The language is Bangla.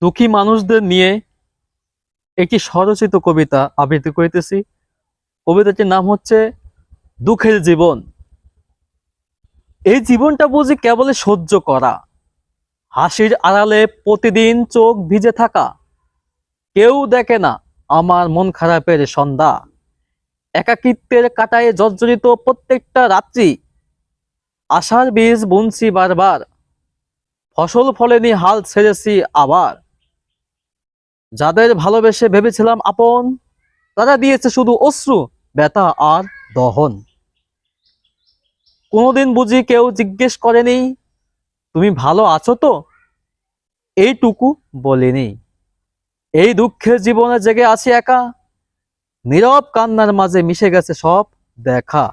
দুঃখী মানুষদের নিয়ে একটি স্বরচিত কবিতা আবৃত্তি করিতেছি। কবিতাটির নাম হচ্ছে দুঃখের জীবন। এই জীবনটা বুঝি কেবল সহ্য করা, হাসির আড়ালে প্রতিদিন চোখ ভিজে থাকা। কেউ দেখে না আমার মন খারাপের সন্ধ্যা, একাকিত্বের কাটায় জর্জরিত প্রত্যেকটা রাত্রি। আশার বীজ বুনছি বারবার, ফসল ফলেনি হাল ছেড়েছি আবার। যাদের ভালোবেসে ভেবেছিলাম আপন, তারা দিয়েছে শুধু অশ্রু, ব্যথা আর দহন। কোনোদিন বুঝি কেউ জিজ্ঞেস করেনি তুমি ভালো আছো তো, এইটুকু বলিনি। এই দুঃখের জীবনে জেগে আছি একা, নীরব কান্নার মাঝে মিশে গেছে সব দেখা।